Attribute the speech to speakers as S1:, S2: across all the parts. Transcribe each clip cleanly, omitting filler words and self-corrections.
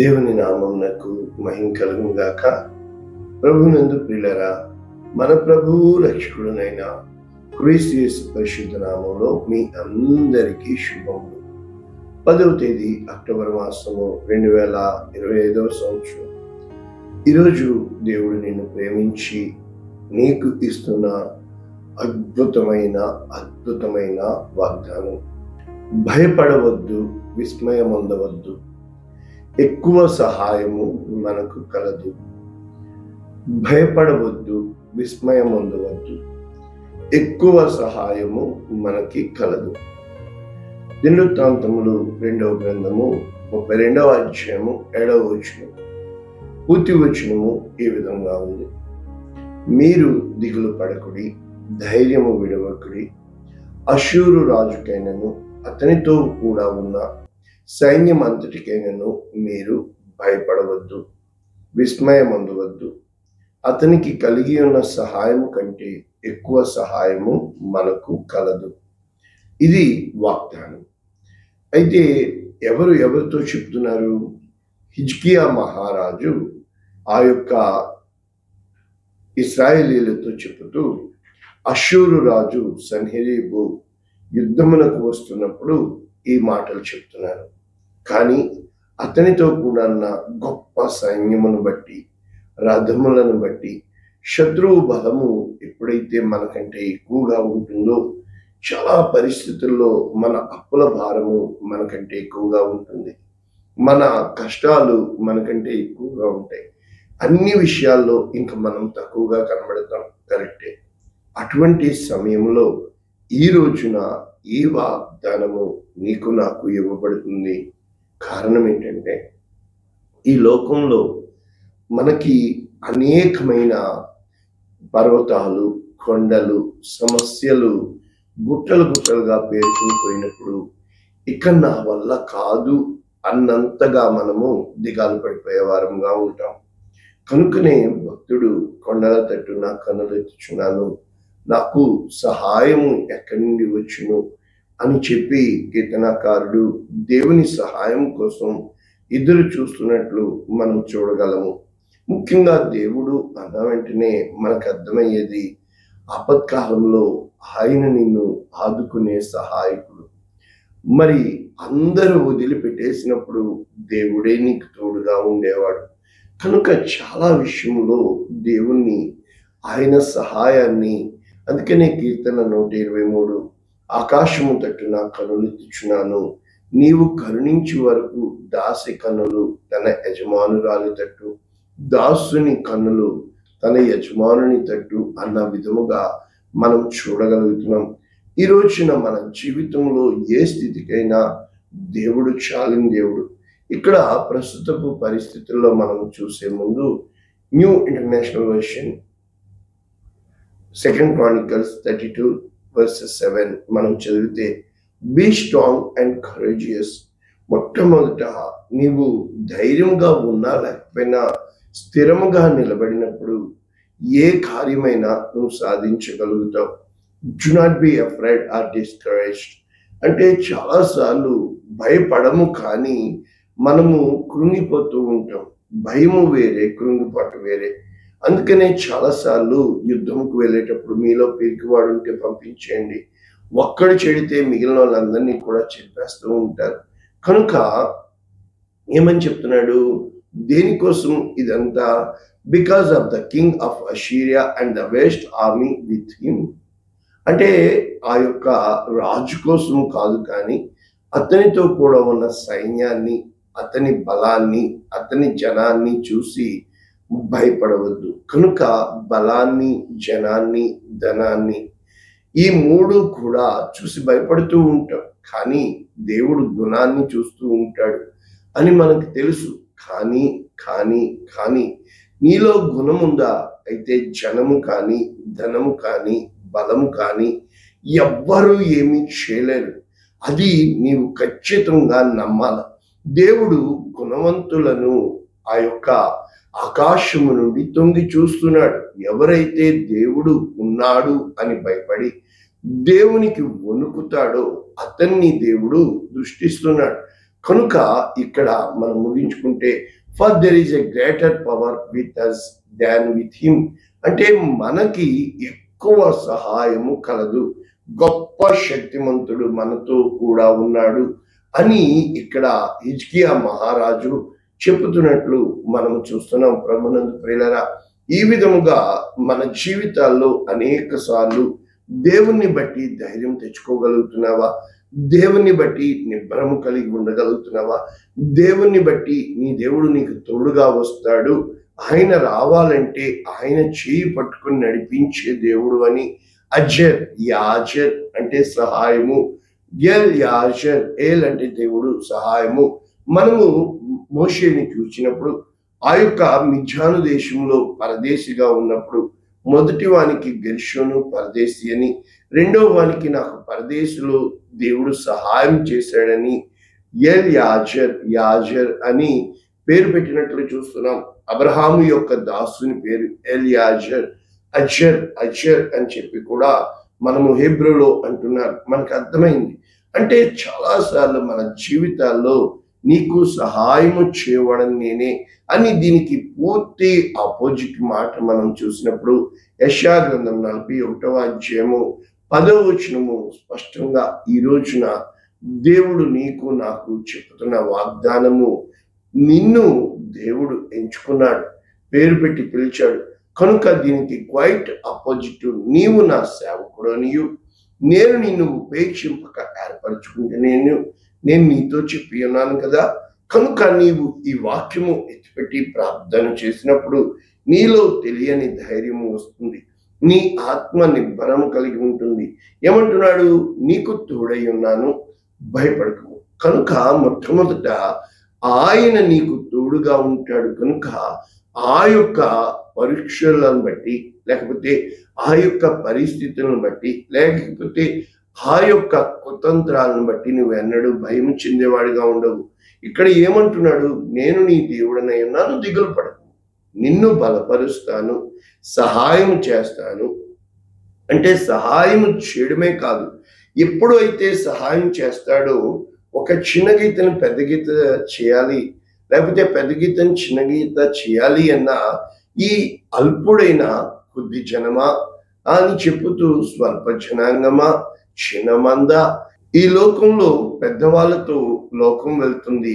S1: దేవుని నామమునకు మహిమ కలుగును గాక. ప్రభునందు ప్రియులారా, మన ప్రభువు రక్షకుడునైన క్రీస్తు యేసు పరిశుద్ధ నామంలో మీ అందరికీ శుభములు. 10వ తేదీ అక్టోబర్ మాసము 2025వ సంవత్సరం. ఈరోజు దేవుడు నిన్ను ప్రేమించి నీకు ఇస్తున్న అద్భుతమైన వాగ్దానం. భయపడవద్దు, విస్మయం పొందవద్దు, ఎక్కువ సహాయము మనకు కలదు. భయపడవద్దు, విస్మయం పొందవద్దు, ఎక్కువ సహాయము మనకి కలదు. దినవృత్తాంతములు 2వ గ్రంథము 32వ అధ్యాయము 7వ వచనం. పూర్తి వచనము ఈ విధంగా ఉంది: మీరు దిగులు పడకుడి, ధైర్యము విడవకుడి. అష్షూరు రాజుకైనను అతనితో కూడా ఉన్న సైన్యం అంతటికైనను మీరు భయపడవద్దు, విస్మయం పొందవద్దు. అతనికి కలిగి ఉన్న సహాయము కంటే ఎక్కువ సహాయము మనకు కలదు. ఇది వాగ్దానం. అయితే ఎవరితో చెప్తున్నారు? హిజ్కియా మహారాజు ఆ యొక్క ఇశ్రాయేలీలతో చెబుతూ, అష్షూరు రాజు సన్హెరీబు యుద్ధమునకు వస్తున్నప్పుడు ఈ మాటలు చెప్తున్నారు. కానీ అతనితో కూడా ఉన్న గొప్ప సైన్యమును బట్టి, రథములను బట్టి, శత్రువు బలము ఎప్పుడైతే మనకంటే ఎక్కువగా ఉంటుందో, చాలా పరిస్థితుల్లో మన అప్పుల భారము మనకంటే ఎక్కువగా ఉంటుంది, మన కష్టాలు మనకంటే ఎక్కువగా ఉంటాయి, అన్ని విషయాల్లో ఇంకా మనం తక్కువగా కనబడతాం. కరెక్టే. అటువంటి సమయంలో ఈ రోజున ఈ వాగ్దానము నీకు నాకు ఇవ్వబడుతుంది. కారణం ఏంటంటే, ఈ లోకంలో మనకి అనేకమైన పర్వతాలు, కొండలు, సమస్యలు గుట్టలుగా పేరుకుని పోయినప్పుడు ఇక నా వల్ల కాదు అన్నంతగా మనము దిగాలు పడిపోయే వారంగా ఉంటాం. కనుకనే భక్తుడు కొండల తట్టు నా కన్నులు ఎత్తుచున్నాను, నాకు సహాయము ఎక్కడి నుండి వచ్చును అని చెప్పి కీర్తనకారుడు దేవుని సహాయం కోసం ఎదురు చూస్తున్నట్లు మనం చూడగలము. ముఖ్యంగా దేవుడు అన్న వెంటనే మనకు అర్థమయ్యేది, ఆపత్కాలంలో ఆయన నిన్ను ఆదుకునే సహాయకుడు. మరి అందరూ వదిలిపెట్టేసినప్పుడు దేవుడే నీకు తోడుగా ఉండేవాడు. కనుక చాలా విషయంలో దేవుణ్ణి, ఆయన సహాయాన్ని, అందుకనే కీర్తన 123, ఆకాశము తట్టు నా కనులెత్తుచున్నాను, నీవు కరుణించు వరకు దాసి కన్నులు తన యజమానురాలి తట్టు, దాసుని కన్నులు తన యజమానుని తట్టు అన్న విధముగా మనం చూడగలుగుతున్నాం. ఈ రోజున మన జీవితంలో ఏ స్థితికైనా దేవుడు చాలిన దేవుడు. ఇక్కడ ప్రస్తుతపు పరిస్థితుల్లో మనం చూసే ముందు న్యూ ఇంటర్నేషనల్ వర్షన్ 2 Chronicles 32:7 మనం చదివితే, బీ స్ట్రాంగ్ అండ్ కరేజియస్. మొట్టమొదట నీవు ధైర్యంగా ఉన్నా లేకపోయినా స్థిరముగా నిలబడినప్పుడు ఏ కార్యమైనా నువ్వు సాధించగలుగుతావు. Do not be afraid or discouraged. అంటే చాలాసార్లు భయపడము, కానీ మనము కృంగిపోతూ ఉంటాం. భయము వేరే, కృంగిపాటు వేరే. అందుకనే చాలాసార్లు యుద్ధంకు వెళ్ళేటప్పుడు మీలో పిరికివాడు ఉంటే పంపించేయండి, ఒక్కడు చెడితే మిగిలిన వాళ్ళందరినీ కూడా చెప్పేస్తూ ఉంటారు. కనుక ఏమని చెప్తున్నాడు? దేనికోసం ఇదంతా? Because of the king of అషీరియా and the west army with him. అంటే ఆ యొక్క రాజు కోసం కాదు, కానీ అతనితో కూడా ఉన్న సైన్యాన్ని, అతని బలాన్ని, అతని జనాన్ని చూసి భయపడవద్దు. కనుక బలాన్ని, జనాన్ని, ధనాన్ని, ఈ మూడు కూడా చూసి భయపడుతూ ఉంటాం. కానీ దేవుడు గుణాన్ని చూస్తూ ఉంటాడు అని మనకు తెలుసు. కానీ కానీ కానీ నీలో గుణం ఉందా? అయితే జనము కానీ, ధనము కానీ, బలము కానీ ఎవ్వరూ ఏమీ చేయలేరు. అది నీవు ఖచ్చితంగా నమ్మాల. దేవుడు గుణవంతులను ఆ యొక్క ఆకాశము నుండి తొంగి చూస్తున్నాడు. ఎవరైతే దేవుడు ఉన్నాడు అని భయపడి దేవునికి వణుకుతాడో అతన్ని దేవుడు దృష్టిస్తున్నాడు. కనుక ఇక్కడ మనం ముగించుకుంటే for there is a greater power with us than with him, అంటే మనకి ఎక్కువ సహాయము కలదు, గొప్ప శక్తిమంతుడు మనతో కూడా ఉన్నాడు అని ఇక్కడ హిజ్కియా మహారాజు చెబుతున్నట్లు మనం చూస్తున్నాం. ప్రభునందు ప్రియులారా, ఈ విధముగా మన జీవితాల్లో అనేక సార్లు దేవుణ్ణి బట్టి ధైర్యం తెచ్చుకోగలుగుతున్నావా? దేవుణ్ణి బట్టి నిబ్బరము కలిగి ఉండగలుగుతున్నావా? దేవుణ్ణి బట్టి నీ దేవుడు నీకు తోడుగా వస్తాడు, ఆయన రావాలంటే ఆయన చేయి పట్టుకుని నడిపించే దేవుడు అని. అజర్ యాజర్ అంటే సహాయము, ఎల్ యాజర్ ఏల్ అంటే దేవుడు సహాయము. మనము మోషేని చూసినప్పుడు ఆ యొక్క మిద్యాను దేశంలో పరదేశిగా ఉన్నప్పుడు మొదటి వానికి గెర్షోను పరదేశి అని, రెండో వానికి నాకు పరదేశులో దేవుడు సహాయం చేశాడని ఎల్ యాజర్ యాజర్ అని పేరు పెట్టినట్లు చూస్తున్నాం. అబ్రహాము యొక్క దాసుని పేరు ఎల్ యాజర్, అజర్ అజర్ అని చెప్పి కూడా మనము హెబ్రోలో అంటున్నారు. మనకు అర్థమైంది అంటే చాలాసార్లు మన జీవితాల్లో నీకు సహాయము చేయవడం నేనే అని. దీనికి పూర్తి ఆపోజిట్ మాట మనం చూసినప్పుడు యెషయా గ్రంథం 41వ అధ్యాయము 10వ వచనము స్పష్టంగా ఈ రోజున దేవుడు నీకు నాకు చెప్తున్న వాగ్దానము, నిన్ను దేవుడు ఎంచుకున్నాడు, పేరు పెట్టి పిలిచాడు. కనుక దీనికి క్వైట్ ఆపోజిట్, నీవు నా సేవకుడు అనియు, నేను నిన్ను ఉపేక్షింపక ఏర్పరచుకుంటే నేను నీతో చెప్పి ఉన్నాను కదా. కనుక నీవు ఈ వాక్యము ఎత్తిపెట్టి ప్రార్థన చేసినప్పుడు నీలో తెలియని ధైర్యము వస్తుంది, నీ ఆత్మ నిబ్బరము కలిగి ఉంటుంది. ఏమంటున్నాడు? నీకు తోడై ఉన్నాను, భయపడకము. కనుక మొట్టమొదట ఆయన నీకు తోడుగా ఉంటాడు. కనుక ఆ యొక్క పరీక్షలను బట్టి, లేకపోతే ఆ యొక్క పరిస్థితులను బట్టి, లేకపోతే ఆ యొక్క కుతంత్రాలను బట్టి నువ్వు ఎన్నడూ భయం చెందేవాడిగా ఉండవు. ఇక్కడ ఏమంటున్నాడు? నేను నీ దేవుడనై ఉన్నాను, దిగులు పడకు, నిన్ను బలపరుస్తాను, సహాయం చేస్తాను. అంటే సహాయం చేయడమే కాదు, ఎప్పుడు అయితే సహాయం చేస్తాడో, ఒక చిన్న గీతను పెద్ద గీత చేయాలి, లేకపోతే పెద్ద గీతను చిన్న గీత చేయాలి అన్న ఈ అల్పుడైన కొద్ది జనమా అని చెప్పుతూ స్వల్ప జనాంగమా, చిన్నమంద, ఈ లోకంలో పెద్దవాళ్ళతో లోకం వెళ్తుంది,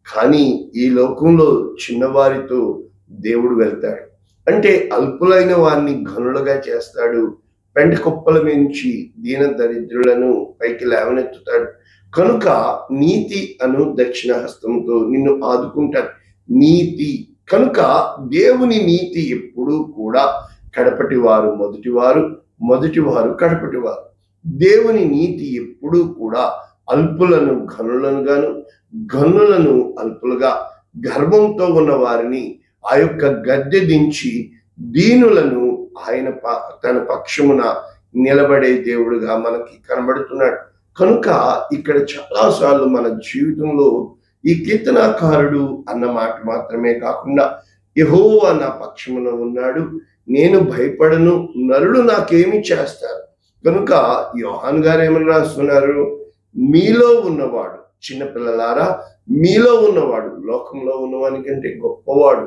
S1: కానీ ఈ లోకంలో చిన్నవారితో దేవుడు వెళ్తాడు. అంటే అల్పులైన వారిని ఘనులుగా చేస్తాడు, పెంట కుప్పల మించి దీన దరిద్రులను పైకి లేవనెత్తుతాడు. కనుక నీతి అను దక్షిణ హస్తంతో నిన్ను ఆదుకుంటాడు. నీతి కనుక దేవుని నీతి ఎప్పుడూ కూడా కడపటి వారు మొదటివారు, మొదటివారు కడపటి వారు. దేవుని నీతి ఎప్పుడూ కూడా అల్పులను ఘనులను గాను, ఘనులను అల్పులుగా, గర్వంతో ఉన్న వారిని ఆ యొక్క గద్దె దించి దీనులను ఆయన తన పక్షమున నిలబడే దేవుడుగా మనకి కనబడుతున్నాడు. కనుక ఇక్కడ చాలాసార్లు మన జీవితంలో ఈ కీర్తనాకారుడు అన్న మాట మాత్రమే కాకుండా యెహోవా నా పక్షమున ఉన్నాడు, నేను భయపడను, నరులు నాకేమి చేస్తారు. కనుక యోహాన్ గారు ఏమని రాస్తున్నారు? మీలో ఉన్నవాడు, చిన్నపిల్లలారా మీలో ఉన్నవాడు లోకంలో ఉన్నవాని కంటే గొప్పవాడు.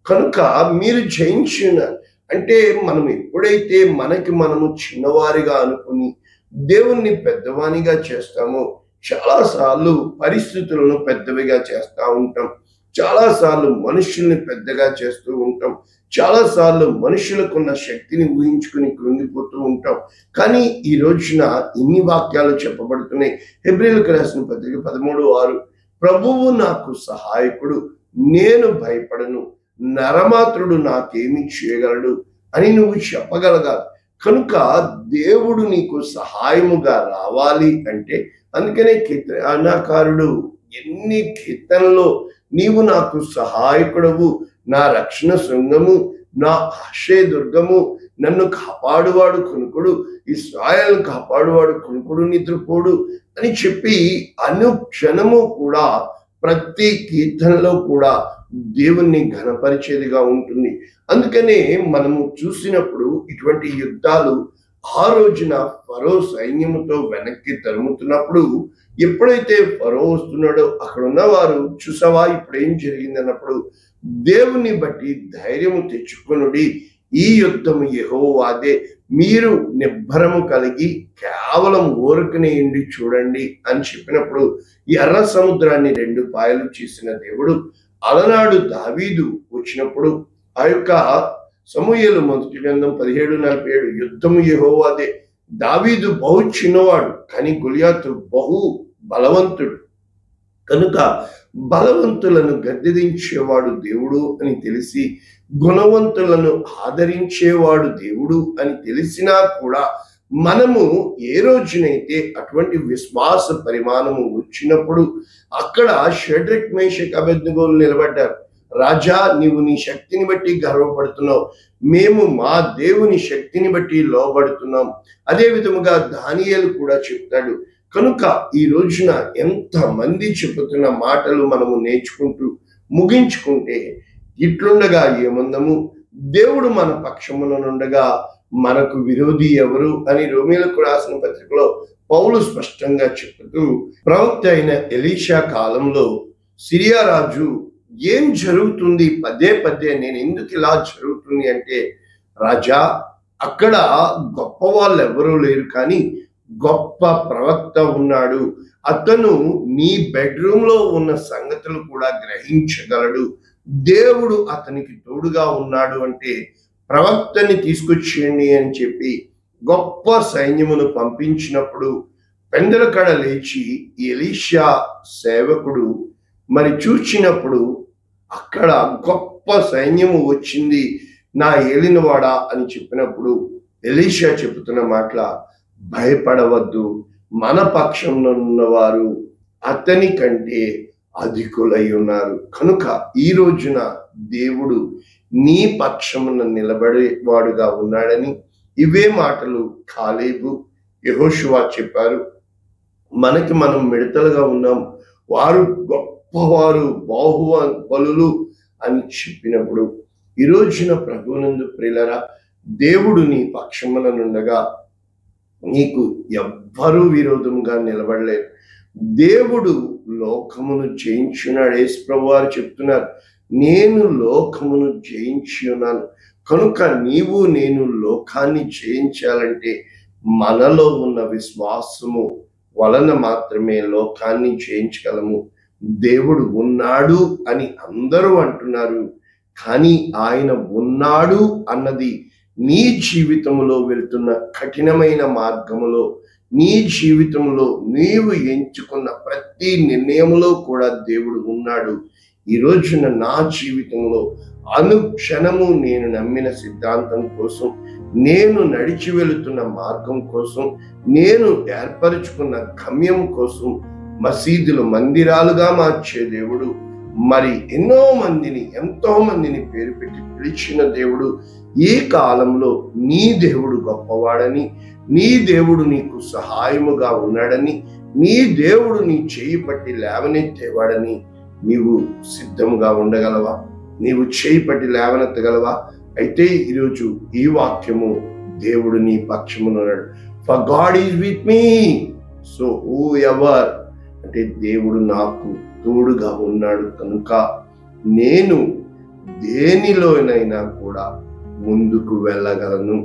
S1: కనుక మీరు జయించున్నారు. అంటే మనం ఎప్పుడైతే మనము చిన్నవారిగా అనుకుని దేవుణ్ణి పెద్దవానిగా చేస్తామో, చాలాసార్లు పరిస్థితులను పెద్దవిగా చేస్తూ ఉంటాం, చాలాసార్లు మనుషుల్ని పెద్దగా చేస్తూ ఉంటాం, చాలాసార్లు మనుషులకున్న శక్తిని ఊహించుకుని కృంగిపోతూ ఉంటాం. కానీ ఈ రోజున ఇన్ని వాక్యాలు చెప్పబడుతున్నాయి. హెబ్రీయులకు రాసిన పత్రిక 13:6, ప్రభువు నాకు సహాయకుడు, నేను భయపడను, నరమాత్రుడు నాకేమి చేయగలడు అని నువ్వు చెప్పగలగాలి. కనుక దేవుడు నీకు సహాయముగా రావాలి అంటే, అందుకనే కీర్తనాకారుడు ఎన్ని కీర్తనలో నీవు నాకు సహాయకుడవు, నా రక్షణ శృంగము, నా ఆశ్రయదుర్గము, నన్ను కాపాడువాడు కొనుకుడు, ఇశ్రాయేలును కాపాడువాడు కొనుకుడు నిద్రపోడు అని చెప్పి అనుక్షణము కూడా ప్రతి కీర్తనలో కూడా దేవుణ్ణి ఘనపరిచేదిగా ఉంటుంది. అందుకనే మనము చూసినప్పుడు ఇటువంటి యుద్ధాలు ఆ రోజున ఫరో సైన్యముతో వెనక్కి తరుముతున్నప్పుడు ఎప్పుడైతే ఫరో వస్తున్నాడో అక్కడ ఉన్నవారు చూసావా ఇప్పుడు ఏం జరిగింది అన్నప్పుడు దేవుని బట్టి ధైర్యము తెచ్చుకొనుడి, ఈ యుద్ధము యెహోవాదే, మీరు నిబ్బరము కలిగి కేవలం ఊరకనే ఉండి చూడండి అని చెప్పినప్పుడు ఎర్ర సముద్రాన్ని 2 పాయలు చేసిన దేవుడు అలనాడు దావీదు వచ్చినప్పుడు ఆ యొక్క సమూయేలు మొదటి గ్రంథం 17:47 యుద్ధము యెహోవాదే, దావీదు బహు చిన్నవాడు కానీ గొలియాతు బహు బలవంతుడు కనుక బలవంతులను గద్దెదించేవాడు దేవుడు అని తెలిసి గుణవంతులను ఆదరించేవాడు దేవుడు అని తెలిసినా కూడా మనము ఏ రోజునైతే అటువంటి విశ్వాస పరిమాణము వచ్చినప్పుడు అక్కడ షడ్రక్ మేషక్ అబేద్నెగోలు నిలబడ్డారు. రాజా, నీవు నీ శక్తిని బట్టి గర్వపడుతున్నావు, మేము మా దేవుని శక్తిని బట్టి లోబడుతున్నాం. అదే విధముగా దానియేలు కూడా చెప్తాడు. కనుక ఈ రోజున ఎంతమంది చెబుతున్న మాటలు మనము నేర్చుకుంటూ ముగించుకుంటే ఇట్లుండగా ఏముందము, దేవుడు మన పక్షముననుండగా మనకు విరోధి ఎవరు అని రోమీయులకు రాసిన పత్రికలో పౌలు స్పష్టంగా చెబుతూ, ప్రవక్త అయిన ఎలీషా కాలంలో సిరియా రాజు ఏం జరుగుతుంది పదే పదే నేను ఎందుకు ఇలా జరుగుతుంది అంటే, రాజా అక్కడ గొప్ప వాళ్ళు ఎవరూ లేరు కానీ గొప్ప ప్రవక్త ఉన్నాడు, అతను నీ బెడ్రూమ్ లో ఉన్న సంగతులు కూడా గ్రహించగలడు, దేవుడు అతనికి తోడుగా ఉన్నాడు అంటే ప్రవక్తని తీసుకొచ్చేయండి అని చెప్పి గొప్ప సైన్యమును పంపించినప్పుడు పెందలకడ లేచి ఎలీషా సేవకుడు మరి చూచినప్పుడు అక్కడ గొప్ప సైన్యము వచ్చింది నా ఏలినవాడా అని చెప్పినప్పుడు ఎలీషా చెబుతున్న మాటల, భయపడవద్దు, మన పక్షంలో ఉన్నవారు అతని కంటే అధికులై ఉన్నారు. కనుక ఈ రోజున దేవుడు నీ పక్షమున నిలబడేవాడుగా ఉన్నాడని ఇవే మాటలు కాలేబు యెహోషువ చెప్పారు. మనకి మనం మిడతలుగా ఉన్నాం, వారు గొప్పవారు బాహుబలులు అని చెప్పినప్పుడు ఈ రోజున ప్రభువునందు ప్రియులారా, దేవుడు నీ పక్షమున నుండగా నీకు ఎవ్వరూ విరోధంగా నిలబడలేరు. దేవుడు లోకమును జయించున్నాడు. యేసు ప్రభువు వారు చెప్తున్నారు, నేను లోకమును జయించి ఉన్నాను. కనుక నీవు నేను లోకాన్ని జయించాలంటే మనలో ఉన్న విశ్వాసము వలన మాత్రమే లోకాన్ని జయించగలము. దేవుడు ఉన్నాడు అని అందరూ అంటున్నారు, కానీ ఆయన ఉన్నాడు అన్నది నీ జీవితంలో వెళ్తున్న కఠినమైన మార్గములో, నీ జీవితంలో నీవు ఎంచుకున్న ప్రతి నిర్ణయంలో కూడా దేవుడు ఉన్నాడు. ఈ రోజున నా జీవితంలో అనుక్షణము నేను నమ్మిన సిద్ధాంతం కోసం, నేను నడిచి వెళుతున్న మార్గం కోసం, నేను ఏర్పరచుకున్న గమ్యం కోసం మసీదులు మందిరాలుగా మార్చే దేవుడు, మరి ఎంతో మందిని పేరు పెట్టి పిలిచిన దేవుడు, ఈ కాలంలో నీ దేవుడు గొప్పవాడని, నీ దేవుడు నీకు సహాయముగా ఉన్నాడని, నీ దేవుడు నీ చేయి పట్టి లేవనెత్తేవాడని నీవు సిద్ధంగా ఉండగలవా? నీవు చేయి పట్టి లేవనెత్తగలవా? అయితే ఈరోజు ఈ వాక్యము, దేవుడు నీ పక్షమునున్నాడు. For God is with me, so whoever అంటే దేవుడు నాకు తోడుగా ఉన్నాడు కనుక నేను దేనిలోనైనా కూడా ముందుకు వెళ్ళగలను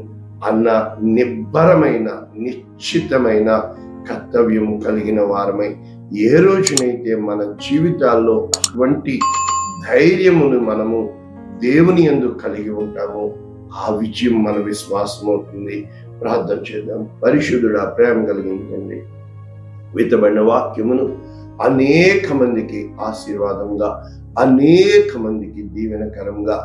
S1: అన్న నిబ్బరమైన నిశ్చితమైన కర్తవ్యము కలిగిన వారమై ఏ రోజునైతే మన జీవితాల్లో అటువంటి ధైర్యమును మనము దేవుని యందు కలిగి ఉంటామో ఆ విజయం మన విశ్వాసం అవుతుంది. ప్రార్థన చేద్దాం. పరిశుద్ధుడా, ప్రేమ కలిగించండి. విత్తబడిన వాక్యమును అనేక మందికి ఆశీర్వాదంగా, అనేక మందికి దీవెనకరంగా,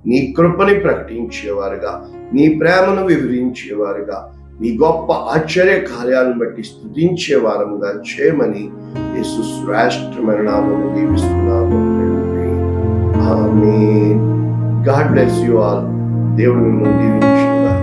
S1: నీ కృపని ప్రకటించేవారుగా, నీ ప్రేమను వివరించేవారుగా, నీ గొప్ప ఆశ్చర్య కార్యాలను బట్టి స్తుతించే వారముగా చేయమని యేసు శ్రేష్టమైన నామములో దీవిస్తున్నాము. ఆమేన్. God bless you all. దేవుడు మిమ్మల్ని దీవించుగాక.